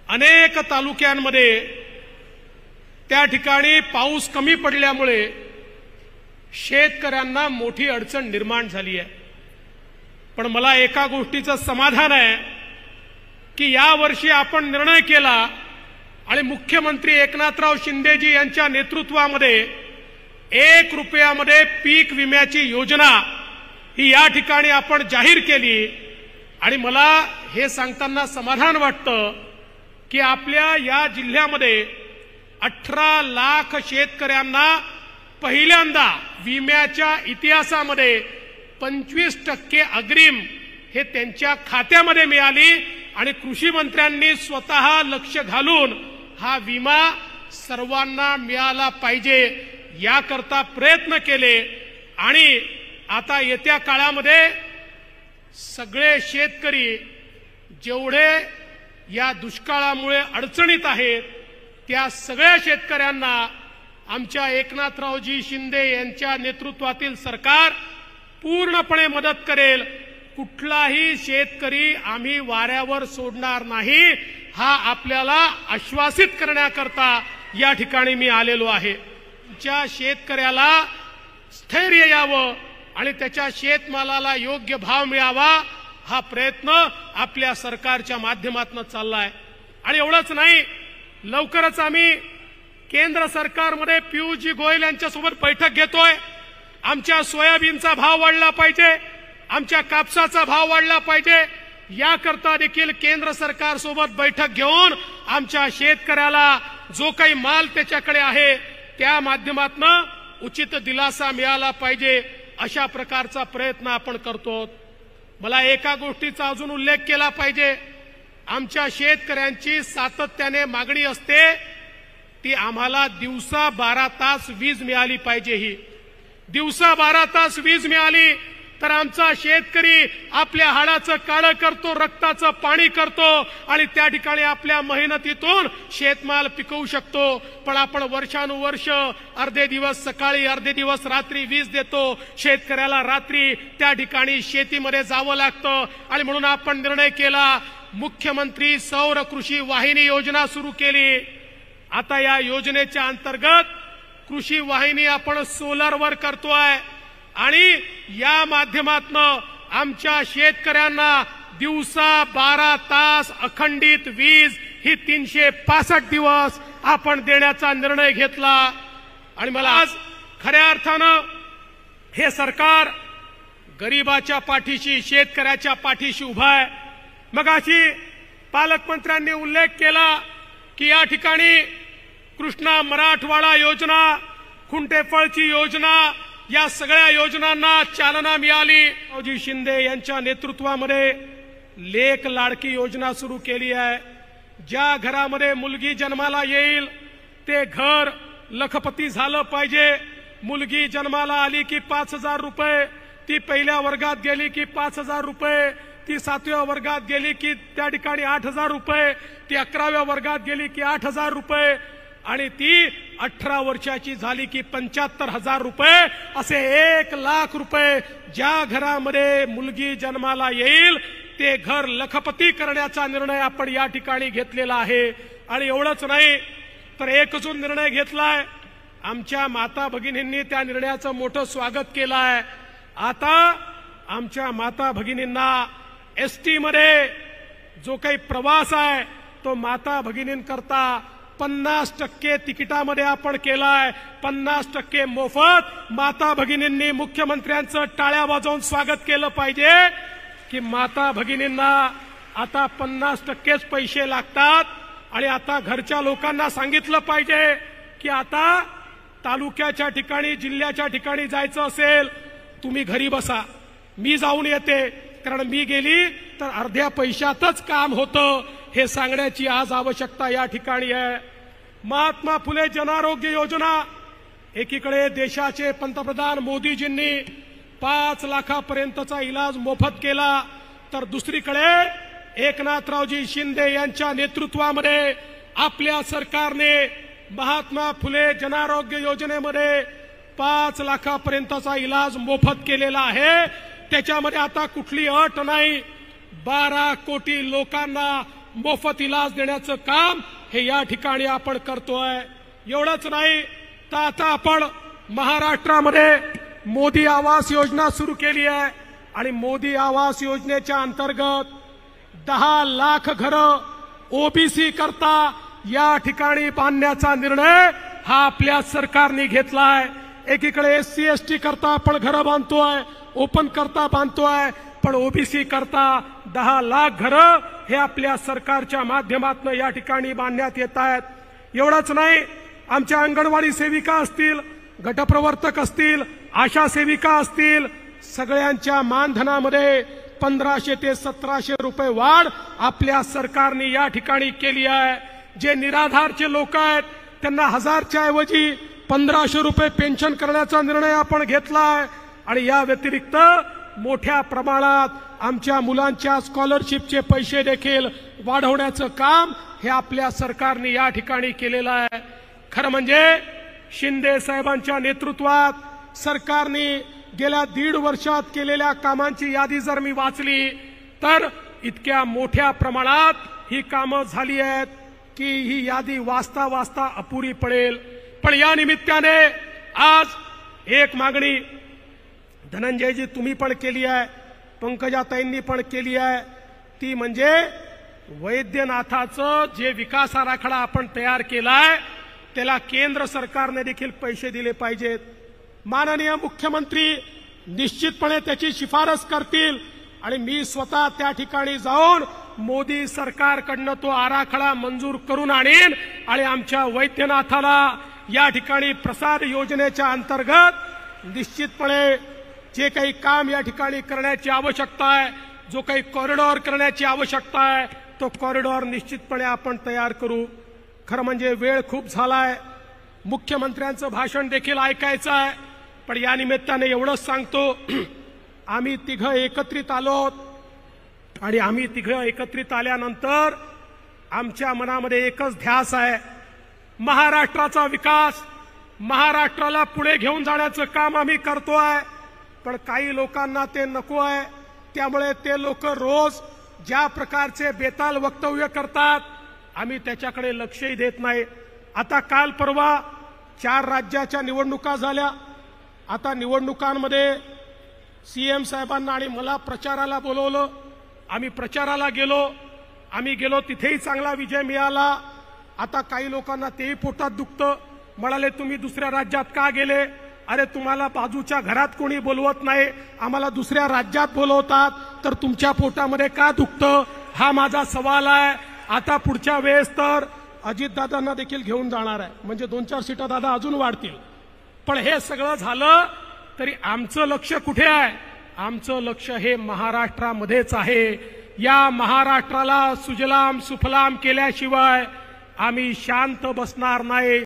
अनेक तालुक्यांमध्ये त्या ठिकाणी पाऊस कमी पडल्यामुळे शेतकऱ्यांना मोठी अडचण निर्माण झाली आहे। पण मला एका गोष्टीचं समाधान आहे की यावर्षी आपण निर्णय केला आणि मुख्यमंत्री एकनाथराव शिंदेजी यांच्या नेतृत्वामध्ये 1 रुपयामध्ये पीक विम्याची योजना ही या ठिकाणी आपण जाहीर केली। आणि मला हे सांगताना समाधान वाटतं की आपल्या या जिल्ह्यामध्ये 18 लाख शेतकऱ्यांना पहिल्यांदा विम्याच्या इतिहासामध्ये 25% अग्रिम हे त्यांच्या खात्यामध्ये मिळाली आणि कृषी मंत्र्यांनी स्वतः लक्ष घालून हा विमा सर्वांना मिळाला पाहिजे याकरता प्रयत्न केले। आणि आता येत्या काळामध्ये सगळे शेतकरी जेवढे या दुष्काळामुळे अडचणीत आहेत त्या सगळ्या शेतकऱ्यांना आमच्या एकनाथरावजी शिंदे यांच्या नेतृत्वातील सरकार पूर्णपणे मदत करेल। कुठलाही शेतकरी आम्ही वाऱ्यावर सोडणार नाही हा आपल्याला आश्वासित करण्याकरता या ठिकाणी मी आलेलो आहे। आमच्या शेतकऱ्याला स्थैर्य यावं आणि त्याच्या शेतमालाला योग्य भाव मिळावा हा प्रयत्न आपल्या सरकारच्या माध्यमातून चाललाय। आणि एवढंच नाही, लवकरच आम्ही केंद्र सरकारमध्ये पियुषजी गोयल यांच्यासोबत बैठक घेतोय। आमच्या सोयाबीनचा भाव वाढला पाहिजे, आमच्या कापसाचा भाव वाढला पाहिजे याकरता देखील केंद्र सरकारसोबत बैठक घेऊन आमच्या शेतकऱ्याला जो काही माल त्याच्याकडे आहे त्या माध्यमातून उचित दिलासा मिळाला पाहिजे अशा प्रकारचा प्रयत्न आपण करतो। मला एका गोष्टीचा अजून उल्लेख केला पाहिजे, आमच्या शेतकऱ्यांची सातत्याने मागणी असते ती आम्हाला दिवसा 12 तास वीज मिळाली पाहिजे। ही दिवसा 12 तास वीज मिळाली तर आमचा शेतकरी आपल्या हाडाचं काळं करतो, रक्ताचं पाणी करतो आणि त्या ठिकाणी आपल्या मेहनतीतून शेतमाल पिकवू शकतो। पण आपण वर्षानुवर्ष अर्धे दिवस सकाळी अर्धे दिवस रात्री वीज देतो, शेतकऱ्याला रात्री त्या ठिकाणी शेतीमध्ये जावं लागतं। आणि म्हणून आपण निर्णय केला, मुख्यमंत्री सौर कृषी वाहिनी योजना सुरू केली। आता या योजनेच्या अंतर्गत कृषी वाहिनी आपण सोलरवर करतोय आणि या माध्यमातून आमच्या शेतकऱ्यांना दिवसा 12 तास अखंडित वीज ही 365 दिवस आपण देण्याचा निर्णय घेतला। आणि मला आज खऱ्या अर्थानं हे सरकार गरीबाच्या पाठीशी, शेतकऱ्याच्या पाठीशी उभा आहे। मगाशी पालकमंत्र्यांनी उल्लेख केला की या ठिकाणी कृष्णा मराठवाडा योजना, खुंटेफळची योजना या सगळ्या योजनांना चालना मिळाली। रावजी शिंदे यांच्या नेतृत्वामध्ये लेक लाडकी योजना सुरू केली आहे। ज्या घरामध्ये मुलगी जन्माला येईल ते घर लखपती झालं पाहिजे। मुलगी जन्माला आली की 5000 रुपये, ती पहिल्या वर्गात गेली की 5000 रुपये, ती 7व्या वर्गात गेली की त्या ठिकाणी 8000 रुपये, ती 11व्या वर्गात गेली की 8000 रुपये आणि ती 18 वर्षाची झाली की 75,000 रुपये, असे 1 लाख रुपये ज्या घरामध्ये मुलगी जन्माला येईल ते घर लखपती करण्याचा निर्णय आपण या ठिकाणी घेतलेला आहे। आणि एवढंच नाही तर एक अजून निर्णय घेतलाय, आमच्या माता भगिनींनी त्या निर्णयाचं मोठं स्वागत केलं आहे। आता आमच्या माता भगिनींना एसटी मध्ये जो काही प्रवास आहे तो माता भगिनींकरता 50% तिकिटामध्ये आपण केलाय। 50% मोफत माता भगिनींनी मुख्यमंत्र्यांचं टाळ्या वाजवून स्वागत केलं पाहिजे की माता भगिनींना आता 50%च पैसे लागतात। आणि आता घरच्या लोकांना सांगितलं पाहिजे की आता तालुक्याच्या ठिकाणी, जिल्ह्याच्या ठिकाणी जायचं असेल तुम्ही घरी बसा, मी जाऊन येते, कारण मी गेली तर अर्ध्या पैशातच काम होतं हे सांगण्याची आज आवश्यकता या ठिकाणी आहे। महात्मा फुले जनारोग्य योजना, एकीकडे देशाचे पंतप्रधान मोदीजींनी 5 लाखापर्यंतचा इलाज मोफत केला तर दुसरीकडे एकनाथरावजी शिंदे यांच्या नेतृत्वामध्ये आपल्या सरकारने महात्मा फुले जनारोग्य योजनेमध्ये 5 लाखापर्यंतचा इलाज मोफत केलेला आहे। त्याच्यामध्ये आता कुठली अट नाही, 12 कोटी लोकांना मोफत इलाज देण्याचं काम हे या ठिकाणी आपण करतोय। एवढंच नाही तर आता आपण महाराष्ट्रामध्ये मोदी आवास योजना सुरू केली आहे आणि मोदी आवास योजनेच्या अंतर्गत 10 लाख घरं ओबीसी करता या ठिकाणी बांधण्याचा निर्णय हा आपल्या सरकारने घेतलाय। एकीकडे एससी एसटी करता आपण घरं बांधतोय, ओपन करता बांधतोय, पण ओबीसी करता 10 लाख घरं हे आपल्या सरकारच्या माध्यमातून या ठिकाणी बांधण्यात येत आहेत। एवढंच नाही, आमच्या अंगणवाडी सेविका असतील, गटप्रवर्तक असतील, आशा सेविका असतील, सगळ्यांच्या मानधनामध्ये 1500 ते 1700 रुपये वाढ आपल्या सरकारने या ठिकाणी केली आहे। जे निराधारचे लोक आहेत त्यांना 1000च्या ऐवजी 1500 रुपये पेन्शन करण्याचा निर्णय आपण घेतलाय आणि या व्यतिरिक्त मोठ्या प्रमाणात आमच्या मुलांच्या स्कॉलरशिपचे पैसे देखील वाढवण्याचं काम हे आपल्या सरकारने या ठिकाणी केलेलं आहे। खरं म्हणजे शिंदे साहेबांच्या नेतृत्वात सरकारने गेल्या 1.5 वर्षात केलेल्या कामांची यादी जर मी वाचली तर इतक्या मोठ्या प्रमाणात ही कामं झाली आहेत की ही यादी वाचता वाचता अपुरी पडेल। पण या निमित्ताने आज एक मागणी धनंजयजी तुम्ही पण केली आहे, पंकजाताईंनी पण केली आहे, ती म्हणजे वैद्यनाथाचं जे विकास आराखडा आपण तयार केलाय त्याला केंद्र सरकारने देखील पैसे दिले पाहिजेत। माननीय मुख्यमंत्री निश्चितपणे त्याची शिफारस करतील आणि मी स्वतः त्या ठिकाणी जाऊन मोदी सरकारकडनं तो आराखडा मंजूर करून आणीन आणि आमच्या वैद्यनाथाला या ठिकाणी प्रसाद योजनेच्या अंतर्गत निश्चितपणे जे काही काम या ठिकाणी करण्याची आवश्यकता आहे, जो काही कॉरिडॉर करण्याची आवश्यकता आहे, तो कॉरिडॉर निश्चितपणे आपण तयार करू। खरं म्हणजे वेळ खूप झालाय, मुख्यमंत्र्यांचं भाषण देखील ऐकायचं आहे, पण या निमित्ताने एवढंच सांगतो, आम्ही तिघं एकत्रित आलोत आणि आम्ही तिघं एकत्रित आल्यानंतर आमच्या मनामध्ये एकच ध्यास आहे, महाराष्ट्राचा विकास, महाराष्ट्राला पुढे घेऊन जाण्याचं काम आम्ही करतोय। पण काही लोकांना ते नको आहे, त्यामुळे ते लोक रोज ज्या प्रकारचे बेताल वक्तव्य करतात आम्ही त्याच्याकडे लक्षही देत नाही। आता काल परवा 4 राज्याच्या निवडणुका झाल्या। आता निवडणुकांमध्ये सीएम साहेबांना आणि मला प्रचाराला बोलवलं, आम्ही प्रचाराला गेलो, आम्ही गेलो तिथेही चांगला विजय मिळाला। आता काही लोकांना तेही पोटात दुखतं, म्हणाले तुम्ही दुसऱ्या राज्यात का गेले? अरे तुम्हाला बाजूच्या घरात कोणी बोलवत नाही, आम्हाला दुसऱ्या राज्यात बोलवतात, तर तुमच्या पोटामध्ये का दुखतं? हा माझा सवाल आहे। आता पुढच्या वेळेस तर अजितदादांना देखील घेऊन जाणार आहे, म्हणजे 2-4 सीटा दादा अजून वाढतील। पण हे सगळं झालं तरी आमचं लक्ष कुठे आहे? आमचं लक्ष हे महाराष्ट्रामध्येच आहे। या महाराष्ट्राला सुजलाम सुफलाम केल्याशिवाय आम्ही शांत बसणार नाही।